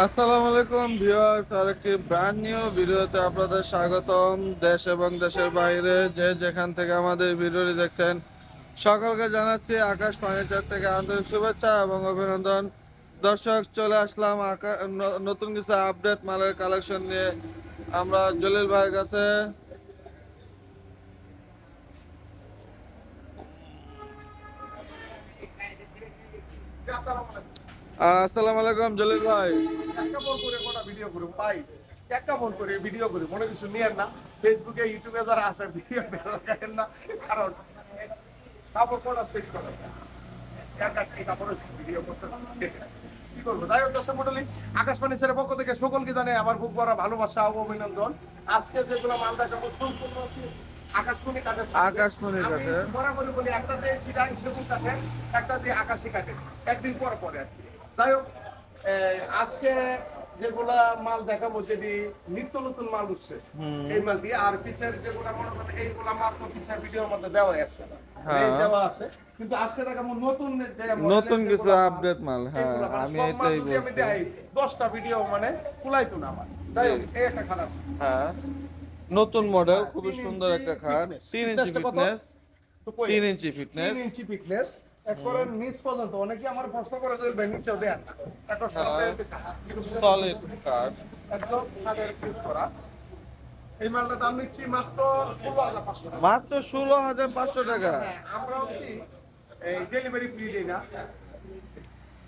আসসালামু আলাইকুম ভিউয়ার্স, আরেকটি ব্র্যান্ড নিউ ভিডিওতে আপনাদের স্বাগতম। দেশ এবং দেশের বাইরে যে যেখান থেকে আমাদের ভিডিওটি দেখছেন, সকলকে জানাচ্ছি আকাশ ফার্নিচার থেকে আন্তরিক শুভেচ্ছা এবং অভিনন্দন। দর্শক, চলে আসলাম নতুন কিছু আপডেট মালের কালেকশন নিয়ে আমরা জলিল ভাইয়ের কাছে। আসসালামু আলাইকুম জলিল ভাই। একটা ফোন করে কোটা ভিডিও করুন ভাই, একটা ফোন করে ভিডিও করি, মনে কিছু নিয়েন না। ফেসবুকে ইউটিউবে যারা আছে ভিডিও দেখেন না, কারণ কাপড় পরা শেষ করে কাপড়ের ভিডিও করতে কি করবো। যাই হোক দর্শক মন্ডলী, আকাশবাণী স্যারের পক্ষ থেকে সকলকে জানে আমার বুক ভরা ভালোবাসা ও অভিনন্দন। আজকে যেগুলো মাল দেখাবো সম্পূর্ণ আকাশমণি কাঠের। আকাশমণি আমি কাঠের। বরাবরই বলি, একটা দিয়ে সিডাং সেগুন কাঠের, একটা দিয়ে আকাশি কাঠের, একদিন পর পরে আর কি। যাই হোক, আজকে যেগুলা মাল দেখাবো যেটি নিত্য নতুন মাল উঠছে এই মাল দিয়ে, আর পিছের যেগুলা মনে করেন এইগুলা মাল তো পিছের ভিডিওর মধ্যে দেওয়া আছে, দেওয়া আছে। কিন্তু আজকে দেখাবো নতুন নতুন কিছু আপডেট মাল। হ্যাঁ, আমি এটাই বলছি। 10টা ভিডিও মানে কুলাইতো না আমার। যাই হোক, এই একটা খাট আছে। হ্যাঁ, নতুন মডেল, খুবই 3 সুন্দর ইঞ্চি একটা খাট। fitness। 3 ইঞ্চি fitnessটা কত? ফিটনেস। তো কই? 3 ইঞ্চি 3 ফিটনেস। ইঞ্চি ফিটনেস। একবারে নিচ পর্যন্ত অনেকে আমার প্রশ্ন করে যে নিচেও দেন না। একটা সলিড কাঠ। একদম কাঠের ইউজ করা। এই মালটার দাম নিচ্ছি মাত্র 16,500 টাকা। মাত্র 16,500 টাকা। হ্যাঁ, আমরা অবধি এই ডেলিভারি ফ্রি দেই না,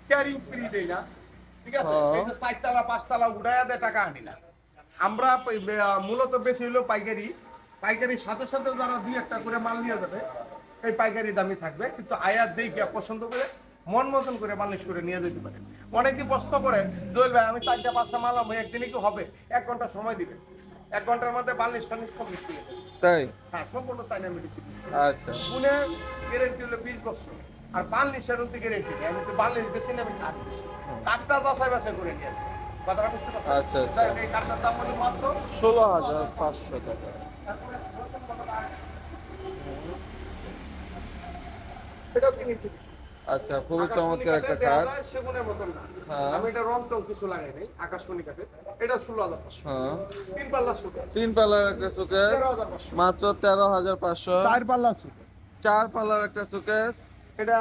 ক্যারিং ফ্রি দেই না, ঠিক আছে? হ্যাঁ। এই যে 4 তলা 5 তলা উড়াইয়া দেয় টাকা আনি না। আমরা মূলত বেশি হলো পাইকারি। পাইকারির সাথে সাথে যারা 2-1টা করে মাল নিয়ে যাবে, এই পাইকারি দামই থাকবে। কিন্তু আয়াত দেখে পছন্দ করে মন মতন করে মালিশ করে নিয়ে যেতে পারে। অনেকে প্রশ্ন করে, দোয়েল ভাই আমি 4টা 5টা মাল আমি একদিনই কি হবে? 1 ঘন্টা সময় দিবে, 1 ঘন্টার মধ্যে বার্নিশ টার্নিশ কমপ্লিট করে দেবে। তাই? হ্যাঁ, সম্পূর্ণ চাইনা মেডিসিন। আচ্ছা। পুনে গ্যারেন্টি হলো 20 বছর। আর বার্নিশের অন্তি গ্যারেন্টি নেই। আমি তো বার্নিশ বেশি না, আমি কাঠ বেশি। কাঠটা যাচাই বাছাই করে নিয়ে আসি। কথাটা বুঝতে পারছেন? আচ্ছা, আচ্ছা। এই কাঠটার দাম হলো মাত্র 16,500 টাকা। এটাও কিনেছি। আচ্ছা, খুবই চমৎকার একটা খাট। সেগুনের মতন না। হ্যাঁ। আমি এটা রং টং কিছু লাগাই নাই, আকাশমণি কাঠের। এটা 16,500। হ্যাঁ, 3 পাল্লা সুট। 3 পাল্লার একটা সুকেস 13,500। মাত্র 13,500। 4 পাল্লা সুট। 4 পাল্লার একটা সুকেস এটা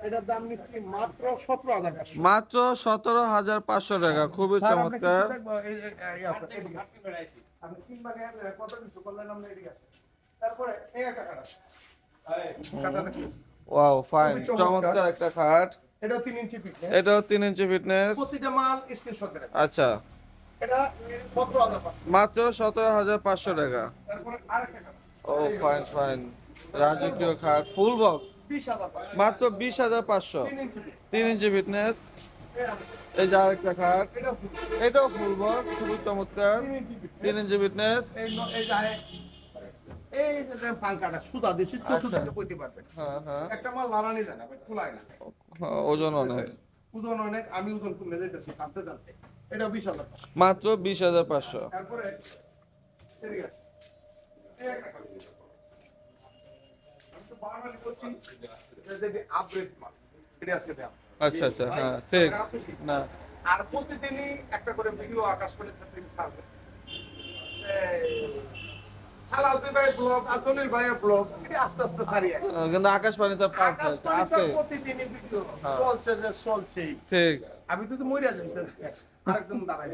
এটার দাম নিচ্ছি মাত্র 17,500। মাত্র 17,500 টাকা। খুবই স্যার, আপনি চমৎকার। কিছু দেখবো? আপনি 3 ভাগে কত কিছু করলেন আমরা এদিকে আসেন। তারপরে এই একটা কাটা। কাটা দেখছেন? ওয়াও, ফাইন, খুবই চমৎকার। চমৎকার একটা খাট। এটাও 3 ইঞ্চি ফিটনেস। এটাও 3 ইঞ্চি ফিটনেস। প্রতিটা মাল স্ক্রিনশট করে। আচ্ছা, এটা 17,500। মাত্র 17,500 টাকা। তারপরে আরেকটা কাটা। ও, ফাইন ফাইন, রাজকীয় খাট, ফুল বক্স, 20,500। মাত্র 20,500। 3 ইঞ্চি ফিটনেস। 3 inch fitness. এটা এই যে আরেকটা খাট, এটাও full। এটাও ফুল বক্স, খুবই চমৎকার। 3 ইঞ্চি ফিটনেস। 3 inch fitness. এই যে পাঙ্কাটা সুতা দিছি, চতুর্দিকে বইতে পারবেন। হ্যাঁ হ্যাঁ। একটা মাল লাড়ানি যায় না ভাই, খোলায় না। হ্যাঁ, ওজন অনেক। ওজন অনেক, আমি ওজন কমে যাইতেছি কাটতে জানতে। এটা 20,500। মাত্র 20,500। তারপরে এদিকে আসেন। এই একটা কাজ। আমি তো বারবারই বলছি যে আপগ্রেড মাল এটা আজকে দেওয়া। আচ্ছা আচ্ছা, হ্যাঁ ঠিক। না, আর প্রতিদিনই একটা করে ভিডিও আকাশবাণীর সাথে ছাড়বে। সালাউদ্দিন ভাইয়ের ব্লগ, আতলিল ভাইয়ের ব্লগ, এটা আস্তে আস্তে ছাড়িয়ে। কিন্তু আকাশবাণী তো পারফেক্ট আছে। প্রতিদিনই ভিডিও হ্যাঁ। চলছে যে চলছেই। ঠিক। আমি তো মরিয়া যাই, আরেকজন দাঁড়াই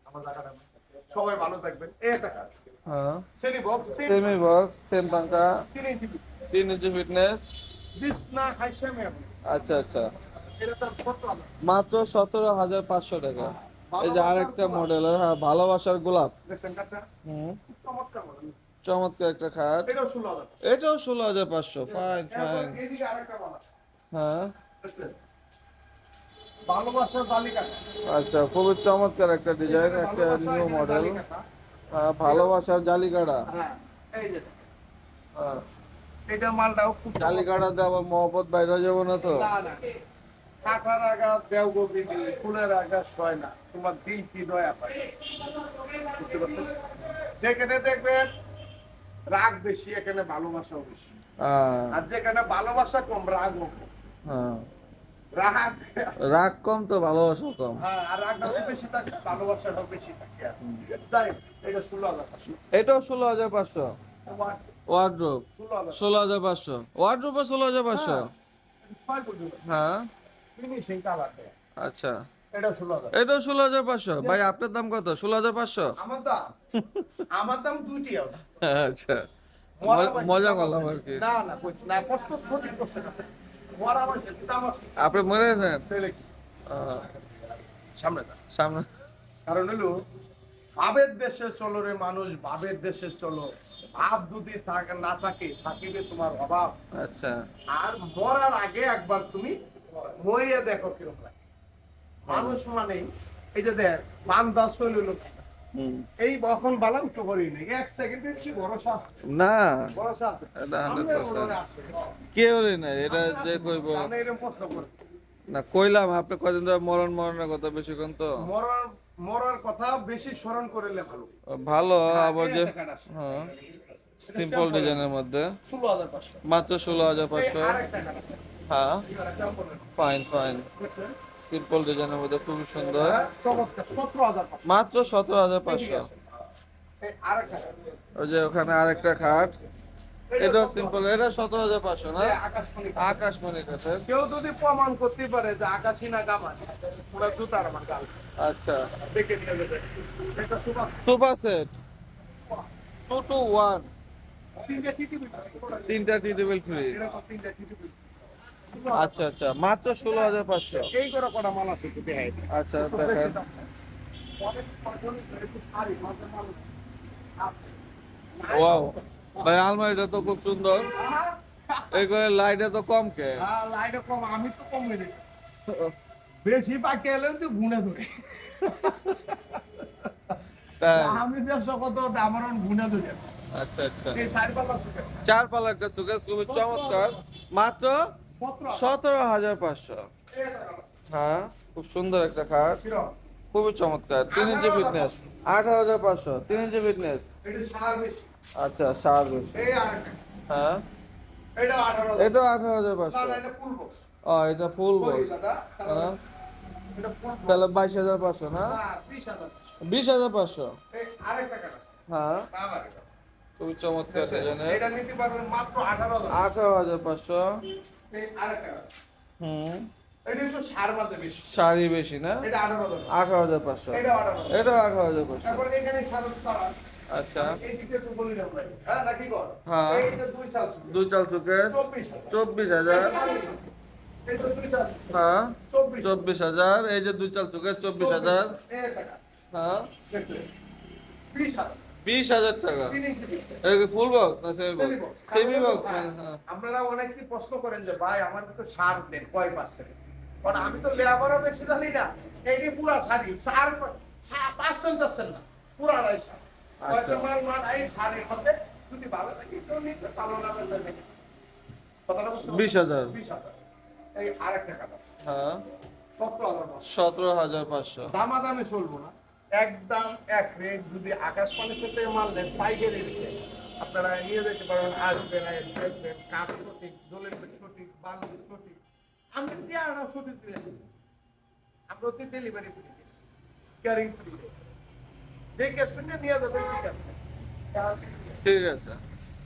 আমার জায়গাটা। সবাই ভালো থাকবেন। এই একটা কাজ। হ্যাঁ, সেমি বক্স, সেমি বক্স, সেম পাঙ্কা, 3 ইঞ্চি 3 ইঞ্চি ফিটনেস। বিছনা হাইসামে আপনি। আচ্ছা আচ্ছা, এটা দাম 17,000। মাত্র 17,500 টাকা। এই যে আরেকটা মডেলের, হ্যাঁ, ভালোবাসার গোলাপ। দেখছেন কাঠটা? হুম, চমৎকার মডেল। চমৎকার একটা খাট। এটাও 16,000। এটাও 16,500। ফাইন এরপর ফাইন। এইদিকে আরেকটা মাল আছে। হ্যাঁ, দেখছেন? ভালোবাসার বালিকাটা। আচ্ছা, খুবই চমৎকার একটা ডিজাইন, একটা নিউ মডেল। ভালোবাসার জালিকাড়া। হ্যাঁ, এই যে হ্যাঁ, এটা মালটাও খুব জালিকাড়াতে আবার মহব্বত বাইরে যাবো না তো? না না, কাঠার আগা দেও গো দিদি, ফুলের আগা সয় না, তোমার দিল কি দয়া পায়। বুঝতে পারছেন? যেখানে দেখবেন রাগ বেশি, এখানে ভালোবাসাও বেশি। হ্যাঁ আর যেখানে ভালোবাসা কম, রাগও কম। হ্যাঁ, রাগ, রাগ কম তো ভালোবাসা কম। হ্যাঁ, আর রাগটা বেশি থাকে, ভালোবাসাটাও বেশি থাকে আর কি। যাই হোক, এটা 16,500। এটাও 16,500। ওয়ার্ড্রোব 16,000। 16,500, ওয়ার্ড্রোবও 16,500। হ্যাঁ, ছয় পর্যন্ত হ্যাঁ, ফিনিশিং কালার দেয়া। আচ্ছা, এটা 16,000। এটাও 16,500। ভাই আপনার দাম কত? 16,500। আমার দাম দুইটি হবে। আচ্ছা, মজা করলাম আর কি। না না কই না, কষ্ট সঠিক করছে না। মরা মানুষের কি দাম আছে? আপনি মরে গেছেন? ছেলে কি? আহ, সামনে যা। সামনে। কারণ হলো ভাবের দেশে চলো রে মানুষ, ভাবের দেশে চলো। ভাব যদি না থাকে, থাকিবে তোমার অভাব। আচ্ছা, আর মরার আগে একবার তুমি মরিয়া দেখো কিরকম লাগে। মানুষ মানে এই যে দেখ, বান্দা শৈল হুম, এই বখন বালাম তো করি না, এক সেকেন্ডের কি ভরসা আছে? না, ভরসা আছে। এটা আমরা 100%। মনে হয় আছে। কেউ না, এটা যে কইব আমরা এরকম প্রশ্ন করি। না, কইলাম আপনি কয়দিন ধরে মরণের কথা বেশিক্ষণ তো মরার মরার কথা বেশি স্মরণ করলে ভালো। ভালো। হ্যাঁ, আবার এই যে একটা কার্ড আছে। হ্যাঁ, এটা সিম্পল simple ডিজাইনের মধ্যে 16,500। মাত্র এই 16,500। আরেকটা কার্ড আছে। হ্যাঁ, এটা simple এর। ফাইন ফাইন, দেখছেন? সিম্পল ডিজাইনের মধ্যে খুবই সুন্দর। হ্যাঁ, চমৎকার 17,500। মাত্র এদিকে 17,500। আছে। এই আরেকটা কার্ড। ওই যে ওখানে আরেকটা খাট, এটা 17,000 সিম্পল, এটা 17,500 না? এই আকাশমণি কার্ড। আকাশমণি কাঠের। কেউ যদি প্রমাণ করতে পারে যে আকাশী না গামা, পুরো জুতার আমার গাল আচ্ছা, দেখে নিয়ে যাবে। এটা সুপার সোফা সেট 2 to 1, তিনটা টিভি, তিনটা টি টেবিল ফ্রি। এরকম তিনটা টিভি। আচ্ছা আচ্ছা, মাত্র 16,500। এই করে কটা মাল আছে একটু দেখাই দিই। আচ্ছা দেখেন, ওয়াও ভাই, আলমারিটা তো খুব সুন্দর। এই করে লাইটে তো কম কে। লাইটে কম, আমি তো কম মেরে বেশি বাকি এলে তুই গুনে ধরে। তাই? আমি ব্যবসা কত আমার গুনে ধরে। আচ্ছা আচ্ছা, এই 4 পাল্লা সুখে চার পাল্লা একটা সুকেস খুবই চমৎকার, মাত্র 17,500। হ্যাঁ, খুব সুন্দর একটা খাট, খুবই চমৎকার। 3 ইঞ্চি ফিটনেস, 18,500। 3 ইঞ্চি ফিটনেস, এটা সার বেশি। আচ্ছা, সার বেশি। এই আরেকটা, হ্যাঁ, এটা 18,000। এটাও না 18,500। না, এটা ফুল বক্স। ও, এটা ফুল সরি বক্স। দাদা, হ্যাঁ, এটা ফুল বক্স। তাহলে 22,500 না? না 20,000। 20,500। এই আরেকটা কাটা। হ্যাঁ, আবার এটা। খুবই চমৎকার ডিজাইনের। এটা নিতে পারবেন মাত্র 18,000। 18,500। এই আরেকটা কাটা। হুম, এটা একটু ছাড় মারতে বেশি। শাড়ি বেশি না? এটা 18,000। 18,500। এটা 18,000। এটা 18,500। তারপর এখানে সারুন তারা। আচ্ছা, এই দিকে একটু বলি না ভাই। হ্যাঁ নাকি কর? হ্যাঁ। এইটা দুই চাল ছিল। দুই চাল সুকেস 24,000। 24,000। এটা দুই চাল। হ্যাঁ, 24,000। 24,000। এই যে দুই চাল সুকেস 24,000। এই টাকা। হ্যাঁ, দেখছেন? 20,000। 20,000 টাকা। 3 ইঞ্চি বিল। এটা কি ফুল বক্স না semi semi box? Box. Semi box হ্যাঁ। মানে, হ্যাঁ। আপনারা অনেকেই প্রশ্ন করেন যে ভাই আমার তো সার দেন কয় পার্সেন্ট, কারণ আমি তো লেবারও বেশি জানি না, এইটি পুরা সারি সার 5% আছে না, পুরাটাই সার। আচ্ছা। মাল মাল এই সারের মধ্যে যদি ভালো থাকে তো নিতে, ভালো না লাগলে নেবে। কথাটা বুঝতে পারছেন? 20,000। 20,000। এই আরেকটা কাজ আছে, হ্যাঁ, 17,000। 17,500। দামাদামি চলবো না, একদম এক রেট। যদি আকাশবাণীর সাথে মারলেন পাইকারি রেটে আপনারা নিয়ে যেতে পারবেন, আসবেন দেখবেন কাপ সঠিক, দোলের সঠিক, বাংলা সঠিক। আমি দিয়ে আনা সঠিক দিয়ে দিই। আমরা তো ডেলিভারি করি, ক্যারিং করি, দেখে শুনে নিয়ে যাবেন, ঠিক আছে। ঠিক আছে,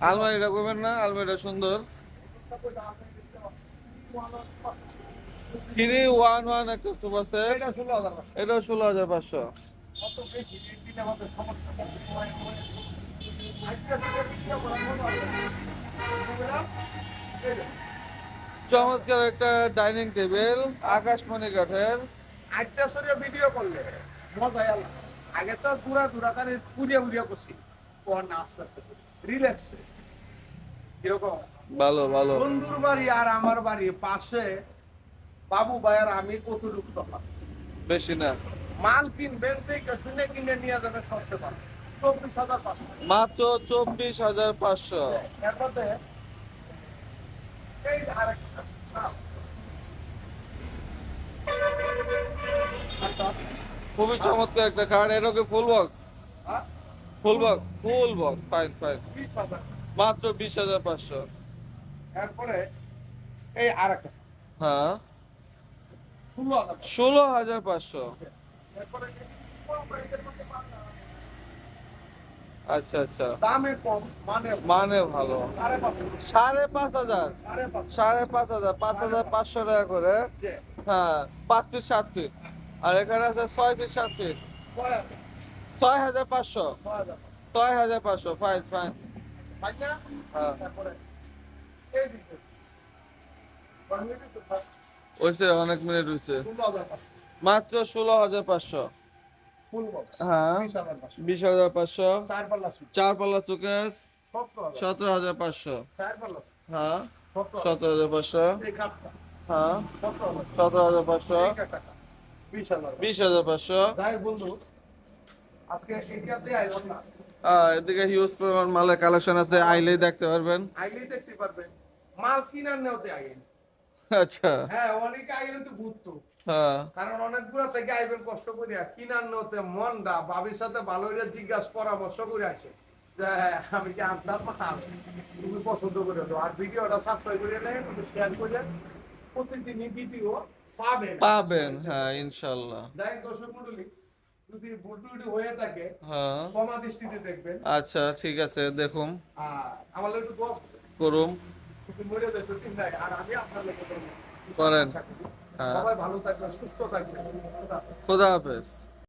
আলমারিটা করবেন না? আলমারিটা সুন্দর। 3-1-1 একটা সোফা সেট, এটা 16,500। এটাও 16,500। কত বেশি রেট দিলে আমাদের সমস্যা হবে। আজকে থেকে ভিডিও করা মজা হবে। বুঝলাম? এই যে, চমৎকার একটা ডাইনিং টেবিল, আকাশমণি কাঠের। আজটা সরিয়ে ভিডিও করলে মজাই আলাদা। আগে তো দূরা কানে পুড়িয়া করছি, পর না আস্তে আস্তে রিল্যাক্স। কিরকম ভালো ভালো। বন্ধুর বাড়ি আর আমার বাড়ি পাশে, বাবু ভাই আর আমি কতটুকু তফাৎ। বেশি না, মাল কিনবেন দেখে শুনে কিনে নিয়ে যাবেন সবচেয়ে ভালো। 24,500। মাত্র 24,500। এরপর দেখেন, এই যে আরেকটা। আচ্ছা, খুবই চমৎকার একটা কার্ড। এটা কি ফুল বক্স? হ্যাঁ? Full box, full box, fine fine. 20,000। মাত্র 20,500। এরপরে এই আরেকটা। হ্যাঁ, 16,000 16,500। এরপরে কম প্রাইসের মধ্যে মাল না। আচ্ছা আচ্ছা, দামে কম মানে মানে ভালো। 5,500 5,500, 5,500 5,500 টাকা করে। যে হ্যাঁ, 5 ফিট 7 ফিট। আর এখানে আছে 6 ফিট 7 ফিট। 6,500, 6,500, fine fine. হ্যাঁ, তারপরে এই দিকে বাংলাদেশে তো হয়েছে, অনেক মিনিট হয়েছে। 16,500 মাত্র 16,500। ফুল বক্স হ্যাঁ, 20,500 20,500। চার পাল্লা সুট 4 পাল্লা চুকেস 17,000 17,500। চার পাল্লা হ্যাঁ, 17,000 17,500। এই কাপটা হ্যাঁ, 17,000 17,500। এই টাকা 20,000 20,500। যাই বন্ধু আজকে এটা দিয়ে আইলাম না এদিকে হিউজ পরিমাণ মালের কালেকশন আছে, আইলেই দেখতে পারবেন। আইলেই দেখতে পারবেন মাল কিনার নেওয়াতে আইন আচ্ছা। হ্যাঁ অনেকে আইলেন তো ঘুরতো হ্যাঁ, কারণ অনেকগুলো থেকে আইবেন কষ্ট করিয়া কিনার নেওয়াতে মনটা বাবির সাথে ভালো করে জিজ্ঞাসা পরামর্শ করে আসে যে হ্যাঁ, আমি কি আনতাম মাল তুমি পছন্দ করে দাও আর ভিডিওটা সাবস্ক্রাইব করে নেন একটু শেয়ার করে প্রতিদিনই ভিডিও পাবেন পাবেন, হ্যাঁ ইনশাল্লাহ। যাই দর্শক মণ্ডলী যদি ভুল ত্রুটি হয়ে থাকে হ্যাঁ, ক্ষমা দৃষ্টিতে দেখবেন আচ্ছা ঠিক আছে, দেখুন আর আমার একটু দোয়া করুম। কিন্তু মরে যাবে ঠিক নাই আর আমি আপনার লেগে করেন। হ্যাঁ, সবাই ভালো থাকবেন সুস্থ থাকবেন খোদা হাফেজ।